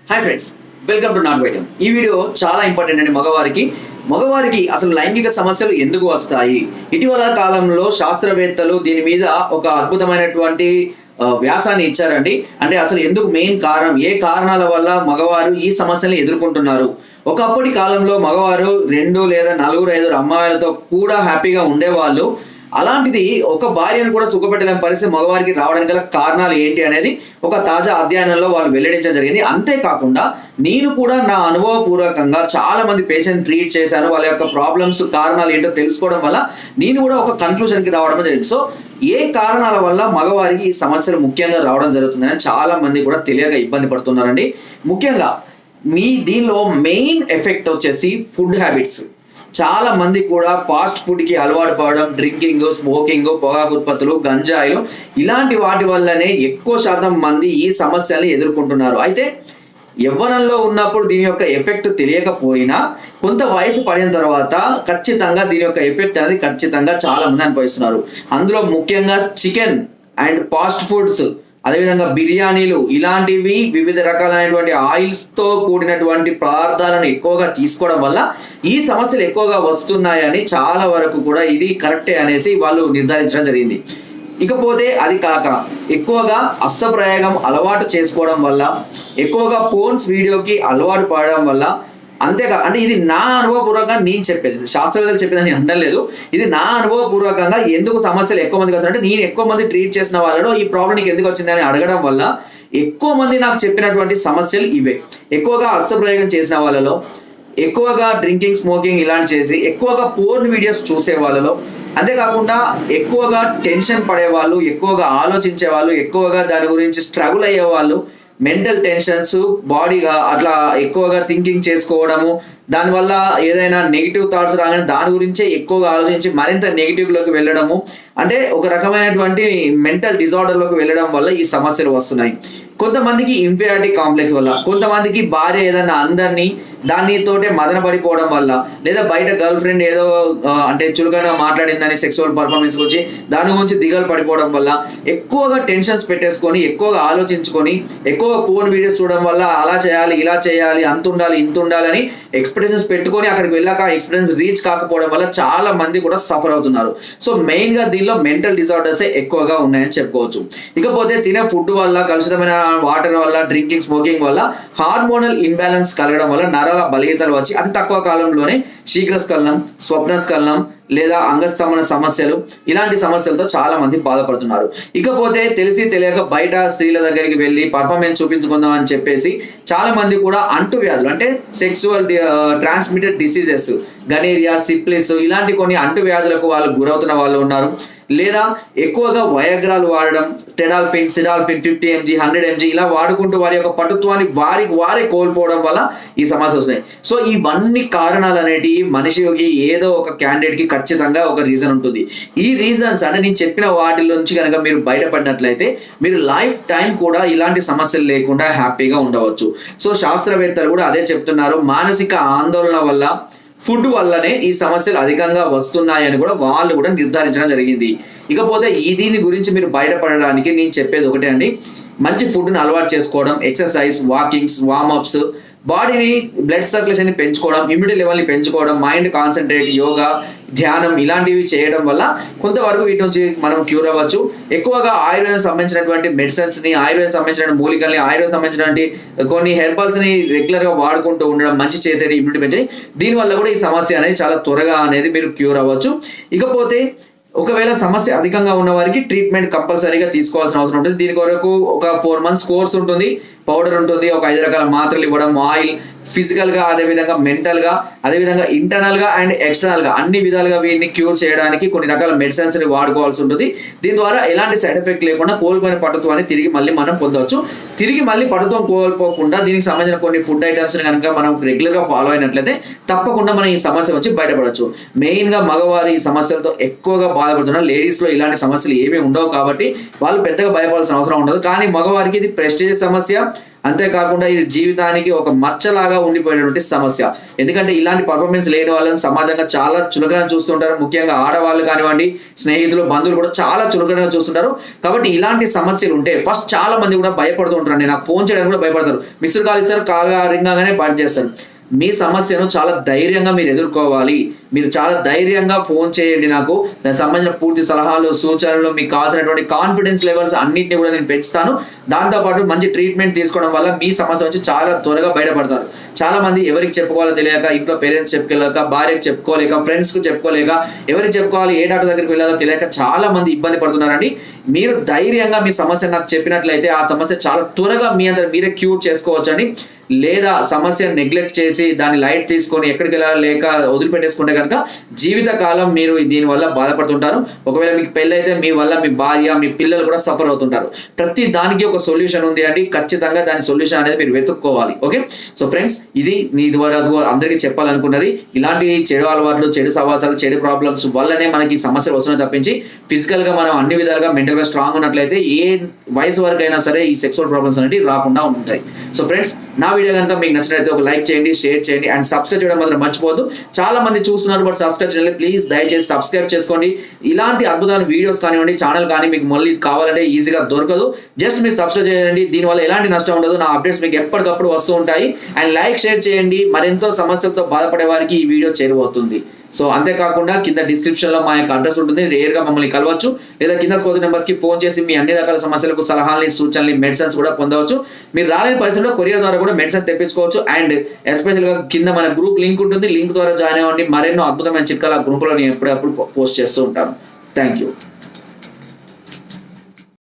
Hi friends, welcome to not వైద్యం. ఈ video చాలా ఇంపార్టెంట్ అండి. మగవారికి అసలు లైంగిక సమస్యలు ఎందుకు వస్తాయి? ఇటీవల కాలంలో శాస్త్రవేత్తలు దీని మీద ఒక అద్భుతమైనటువంటి వ్యాసాన్ని ఇచ్చారండి. అంటే అసలు ఎందుకు మెయిన్ కారణం, ఏ కారణాల వల్ల మగవారు ఈ సమస్యలను ఎదుర్కొంటున్నారు. ఒకప్పటి కాలంలో మగవారు 2 లేదా 4, 5 అమ్మాయిలతో కూడా హ్యాపీగా ఉండేవాళ్ళు. అలాంటిది ఒక భార్యను కూడా సుఖపెట్టలేని పరిస్థితి మగవారికి రావడానికి గల కారణాలు ఏంటి అనేది ఒక తాజా అధ్యయనంలో వాళ్ళు వెల్లడించడం జరిగింది. అంతేకాకుండా నేను కూడా నా అనుభవపూర్వకంగా చాలా మంది పేషెంట్ ట్రీట్ చేశాను. వాళ్ళ యొక్క ప్రాబ్లమ్స్ కారణాలు ఏంటో తెలుసుకోవడం వల్ల నేను కూడా ఒక కన్క్లూజన్కి రావడం జరిగింది. సో ఏ కారణాల వల్ల మగవారికి ఈ సమస్యలు ముఖ్యంగా రావడం జరుగుతుందని చాలా మంది కూడా తెలియక ఇబ్బంది పడుతున్నారండి. ముఖ్యంగా దీనిలో మెయిన్ ఎఫెక్ట్ వచ్చేసి ఫుడ్ హ్యాబిట్స్. చాలా మంది కూడా ఫాస్ట్ ఫుడ్కి అలవాటు పడడం, డ్రింకింగ్, స్మోకింగ్, పొగాకు ఉత్పత్తులు, గంజాయిలు ఇలాంటి వాటి వల్లనే ఎక్కువ శాతం మంది ఈ సమస్యల్ని ఎదుర్కొంటున్నారు. అయితే యవ్వనంలో ఉన్నప్పుడు దీని యొక్క ఎఫెక్ట్ తెలియకపోయినా కొంత వయసు పడిన తర్వాత ఖచ్చితంగా దీని యొక్క ఎఫెక్ట్ అనేది ఖచ్చితంగా చాలా మంది అనుభవిస్తున్నారు. అందులో ముఖ్యంగా చికెన్ అండ్ ఫాస్ట్ ఫుడ్స్, అదేవిధంగా బిర్యానీలు ఇలాంటివి వివిధ రకాలైనటువంటి ఆయిల్స్తో కూడినటువంటి పదార్థాలను ఎక్కువగా తీసుకోవడం వల్ల ఈ సమస్యలు ఎక్కువగా వస్తున్నాయని చాలా వరకు కూడా ఇది కరెక్టే అనేసి వాళ్ళు నిర్ధారించడం జరిగింది. ఇకపోతే అది కాక ఎక్కువగా హస్తప్రయోగం అలవాటు చేసుకోవడం వల్ల, ఎక్కువగా ఫోన్స్ వీడియోకి అలవాటు పడడం వల్ల, అంతేకా అంటే ఇది నా అనుభవపూర్వకంగా నేను చెప్పేది, శాస్త్రవేత్తలు చెప్పేదని నేను అనలేదు. ఇది నా అనుభవపూర్వకంగా ఎందుకు సమస్యలు ఎక్కువ మందికి వస్తాయంటే నేను ఎక్కువ మంది ట్రీట్ చేసిన వాళ్ళలో ఈ ప్రాబ్లం నీకు ఎందుకు వచ్చింది అని అడగడం వల్ల ఎక్కువ మంది నాకు చెప్పినటువంటి సమస్యలు ఇవే. ఎక్కువగా హస్తప్రయోగం చేసిన వాళ్ళలో, ఎక్కువగా డ్రింకింగ్, స్మోకింగ్ ఇలాంటి చేసి, ఎక్కువగా పోర్న్ వీడియోస్ చూసే వాళ్ళలో, అంతేకాకుండా ఎక్కువగా టెన్షన్ పడేవాళ్ళు, ఎక్కువగా ఆలోచించే వాళ్ళు, ఎక్కువగా దాని గురించి స్ట్రగుల్ అయ్యే వాళ్ళు, మెంటల్ టెన్షన్స్, బాడీగా అట్లా ఎక్కువగా థింకింగ్ చేసుకోవడము, దానివల్ల ఏదైనా నెగిటివ్ థాట్స్ రాగానే దాని గురించే ఎక్కువగా ఆలోచించి మరింత నెగిటివ్లోకి వెళ్ళడము, అంటే ఒక రకమైనటువంటి మెంటల్ డిజార్డర్లోకి వెళ్ళడం వల్ల ఈ సమస్యలు వస్తున్నాయి. కొంతమందికి ఇన్ఫీరియారిటీ కాంప్లెక్స్ వల్ల, కొంతమందికి భార్య ఏదైనా అందరినీ దానితోటే మదన పడిపోవడం వల్ల, లేదా బయట గర్ల్ ఫ్రెండ్ ఏదో అంటే చులకగా మాట్లాడిందని సెక్సువల్ పర్ఫార్మెన్స్ గురించి దాని గురించి దిగలు పడిపోవడం వల్ల, ఎక్కువగా టెన్షన్స్ పెట్టేసుకొని, ఎక్కువగా ఆలోచించుకొని, ఎక్కువగా ఫోన్ వీడియోస్ చూడడం వల్ల అలా చేయాలి, ఇలా చేయాలి, అంత ఉండాలి, ఇంత ఉండాలి అని ఎక్స్పెక్టేషన్స్ పెట్టుకొని అక్కడికి వెళ్ళాక ఎక్స్పీరియన్స్ రీచ్ కాకపోవడం వల్ల చాలా మంది కూడా సఫర్ అవుతున్నారు. సో మెయిన్ గా దీనిలో మెంటల్ డిజార్డర్స్ ఎక్కువగా ఉన్నాయని చెప్పుకోవచ్చు. ఇకపోతే తినే ఫుడ్ వల్ల, కలుషితమైన వాటర్ వల్ల, డ్రింకింగ్, స్మోకింగ్ వల్ల హార్మోనల్ ఇంబ్యాలెన్స్ కలగడం వల్ల నరాల బలహీనతలు వచ్చి అతి తక్కువ కాలంలోనే శీఘ్రస్ఖలనం, స్వప్నస్ఖలనం లేదా అంగస్తంభన సమస్యలు ఇలాంటి సమస్యలతో చాలా మంది బాధపడుతున్నారు. ఇకపోతే తెలిసి తెలియక బయట స్త్రీల దగ్గరికి వెళ్ళి పర్ఫార్మెన్స్ చూపించుకుందాం అని చెప్పేసి చాలా మంది కూడా అంటువ్యాధులు, అంటే సెక్సువల్ ట్రాన్స్మిటెడ్ డిసీజెస్, గనేరియా, సిప్లిస్ ఇలాంటి కొన్ని అంటువ్యాధులకు వాళ్ళు గురవుతున్న వాళ్ళు ఉన్నారు. లేదా ఎక్కువగా వయాగ్రాలు వాడడం, టెడాల్ఫిన్, సిడాల్ఫిన్ 50 mg 100 mg ఇలా వాడుకుంటూ వారి యొక్క పటుత్వాన్ని వారే కోల్పోవడం వల్ల ఈ సమస్య వస్తున్నాయి. సో ఇవన్నీ కారణాలు అనేటివి మనిషికి ఏదో ఒక క్యాండిడేట్ కి ఖచ్చితంగా ఒక రీజన్ ఉంటుంది. ఈ రీజన్స్ అంటే నేను చెప్పిన వాటి నుంచి కనుక మీరు బయటపడినట్లయితే మీరు లైఫ్ టైం కూడా ఇలాంటి సమస్యలు లేకుండా హ్యాపీగా ఉండవచ్చు. సో శాస్త్రవేత్తలు కూడా అదే చెప్తున్నారు. మానసిక ఆందోళన వల్ల, ఫుడ్ వల్లనే ఈ సమస్యలు అధికంగా వస్తున్నాయని కూడా వాళ్ళు కూడా నిర్ధారించడం జరిగింది. ఇకపోతే దీని గురించి మీరు బయటపడడానికి నేను చెప్పేది ఒకటే అండి, మంచి ఫుడ్ని అలవాటు చేసుకోవడం, ఎక్సర్సైజ్, వాకింగ్స్, వార్మప్స్, బాడీని బ్లడ్ సర్క్యులేషన్ ని పెంచుకోవడం, ఇమ్యూనిటీ లెవెల్ని పెంచుకోవడం, మైండ్ కాన్సన్ట్రేట్, యోగా, ధ్యానం ఇలాంటివి చేయడం వల్ల కొంతవరకు వీటి నుంచి మనం క్యూర్ అవ్వచ్చు. ఎక్కువగా ఆయుర్వేదం సంబంధించినటువంటి మెడిసిన్స్ ని, ఆయుర్వేదం సంబంధించిన మూలికల్ని, ఆయుర్వేదం సంబంధించినటువంటి కొన్ని హెర్బల్స్ ని రెగ్యులర్ గా వాడుకుంటూ ఉండడం మంచి చేసేది, ఇమ్యూనిటీ పెంచేది. దీనివల్ల కూడా ఈ సమస్య అనేది చాలా త్వరగా అనేది మీరు క్యూర్ అవ్వచ్చు. ఇకపోతే ఒకవేళ సమస్య అధికంగా ఉన్న వారికి ట్రీట్మెంట్ కంపల్సరీగా తీసుకోవాల్సిన అవసరం ఉంటుంది. దీని కొరకు ఒక 4 months కోర్స్ ఉంటుంది, పౌడర్ ఉంటుంది, ఒక 5 రకాల మాత్రలు ఇవ్వడం, ఆయిల్, ఫిజికల్ గా, అదేవిధంగా మెంటల్ గా, అదేవిధంగా ఇంటర్నల్ గా అండ్ ఎక్స్టర్నల్ గా అన్ని విధాలుగా వీటిని క్యూర్ చేయడానికి కొన్ని రకాల మెడిసిన్స్ ని వాడుకోవాల్సి ఉంటుంది. దీని ద్వారా ఎలాంటి సైడ్ ఎఫెక్ట్ లేకుండా కోల్పోయిన పటుత్వాన్ని తిరిగి మళ్ళీ మనం పొందవచ్చు. తిరిగి మళ్ళీ పటుత్వం కోల్పోకుండా దీనికి సంబంధించిన కొన్ని ఫుడ్ ఐటమ్స్ ని కనుక మనం రెగ్యులర్ గా ఫాలో అయినట్లయితే తప్పకుండా మనం ఈ సమస్య నుంచి బయటపడవచ్చు. మెయిన్ గా మగవారు ఈ సమస్యలతో ఎక్కువగా బాధపడుతున్నారు. లేడీస్ లో ఇలాంటి సమస్యలు ఏమీ ఉండవు కాబట్టి వాళ్ళు పెద్దగా భయపడాల్సిన అవసరం ఉండదు. కానీ మగవారికి ఇది ప్రెస్టేజ్ సమస్య, అంతేకాకుండా ఇది జీవితానికి ఒక మచ్చలాగా ఉండిపోయినటువంటి సమస్య. ఎందుకంటే ఇలాంటి పర్ఫార్మెన్స్ లేని వాళ్ళని సమాజంగా చాలా చులకన చూస్తుంటారు. ముఖ్యంగా ఆడవాళ్ళు కానివ్వండి, స్నేహితులు, బంధువులు కూడా చాలా చులకనగా చూస్తుంటారు. కాబట్టి ఇలాంటి సమస్యలు ఉంటే ఫస్ట్ చాలా మంది కూడా భయపడుతూ ఉంటారు. నాకు ఫోన్ చేయడానికి కూడా భయపడతారు. మిస్డ్ కాల్ ఇస్తారు, కాల్ రింగ్ గానే బంద్ చేస్తారు. మీ సమస్యను చాలా ధైర్యంగా మీరు ఎదుర్కోవాలి. మీరు చాలా ధైర్యంగా ఫోన్ చేయండి. నాకు దానికి సంబంధించిన పూర్తి సలహాలు, సూచనలు, మీకు కావాల్సినటువంటి కాన్ఫిడెన్స్ లెవెల్స్ అన్నింటినీ కూడా నేను పెంచుతాను. దాంతోపాటు మంచి ట్రీట్మెంట్ తీసుకోవడం వల్ల మీ సమస్య నుంచి చాలా త్వరగా బయటపడతారు. చాలా మంది ఎవరికి చెప్పుకోవాలో తెలియక, ఇంట్లో పేరెంట్స్ చెప్పుకోలేక, భార్యకు చెప్పుకోలేక, ఫ్రెండ్స్కు చెప్పుకోలేక, ఎవరికి చెప్పుకోవాలి, ఏ డాక్టర్ దగ్గరికి వెళ్ళాలో తెలియక చాలా మంది ఇబ్బంది పడుతున్నారండి. మీరు ధైర్యంగా మీ సమస్య నాకు చెప్పినట్లయితే ఆ సమస్య చాలా త్వరగా మీ అందరూ మీరే క్యూర్ చేసుకోవచ్చని. లేదా సమస్య నెగ్లెక్ట్ చేసి దాన్ని లైట్ తీసుకొని ఎక్కడికి వెళ్ళాలి లేక వదిలిపెట్టేసుకుంటే కనుక జీవితకాలం మీరు దీనివల్ల బాధపడుతుంటారు. ఒకవేళ మీకు పెళ్ళైతే మీ వల్ల మీ భార్య, మీ పిల్లలు కూడా సఫర్ అవుతుంటారు. ప్రతి దానికి ఒక సొల్యూషన్ ఉంది అండి. ఖచ్చితంగా దాని సొల్యూషన్ అనేది మీరు వెతుక్కోవాలి. ఓకే, సో ఫ్రెండ్స్, ఇది ఇది వరకు అందరికీ చెప్పాలనుకున్నది. ఇలాంటి చెడు అలవాట్లు, చెడు సవాసాలు, చెడు ప్రాబ్లమ్స్ వల్లనే మనకి సమస్యలు వస్తున్నాయి తప్పించి ఫిజికల్ గా మనం అన్ని విధాలుగా మెంటల్ గా స్ట్రాంగ్ ఉన్నట్లయితే ఏ వయసు వరకు అయినా సరే ఈ సెక్సువల్ ప్రాబ్లమ్స్ అనేవి రాకుండా ఉంటాయి. సో ఫ్రెండ్స్, నా వీడియో కనుక మీకు నచ్చినట్లయితే ఒక లైక్ చేయండి, షేర్ చేయండి అండ్ సబ్స్క్రైబ్ చేయడం మాత్రం మర్చిపోవద్దు. చాలా మంది చూస్తున్నారు బట్ సబ్స్క్రైబ్ చేయండి. ప్లీజ్ దయచేసి సబ్స్క్రైబ్ చేసుకోండి. ఇలాంటి అద్భుతమైన వీడియోస్ కానివ్వండి, ఛానల్ కానీ మీకు మళ్ళీ కావాలంటే ఈజీగా దొరకదు. జస్ట్ మీరు సబ్స్క్రైబ్ చేయండి. దీనివల్ల ఎలాంటి నష్టం ఉండదు. నా అప్డేట్స్ మీకు ఎప్పటికప్పుడు వస్తూ ఉంటాయి. అండ్ లైక్, షేర్ చేయండి. మరెంతో సమస్యలతో బాధపడే వారికి ఈ వీడియో చేరువవుతుంది. సో అంతేకాకుండా కింద డిస్క్రిప్షన్ లో మా యొక్క అడ్రస్ ఉంటుంది. రేర్ గా మమ్మల్ని కలవచ్చు. లేదా కింద స్కోర్ నెంబర్స్ కి ఫోన్ చేసి మీ అన్ని రకాల సమస్యలకు సలహాలని, సూచనలు, మెడిసిన్స్ కూడా పొందవచ్చు. మీరు రాలేని పరిస్థితుల్లో కొరియర్ ద్వారా కూడా మెడిసిన్ తెప్పించుకోవచ్చు. అండ్ ఎస్పెషల్ గా కింద మన గ్రూప్ లింక్ ఉంటుంది. లింక్ ద్వారా జాయిన్ అవ్వండి. మరెన్నో అద్భుతమైన చిట్కాల గ్రూప్ లో నేను ఎప్పుడప్పుడు పోస్ట్ చేస్తూ ఉంటాను. Thank you.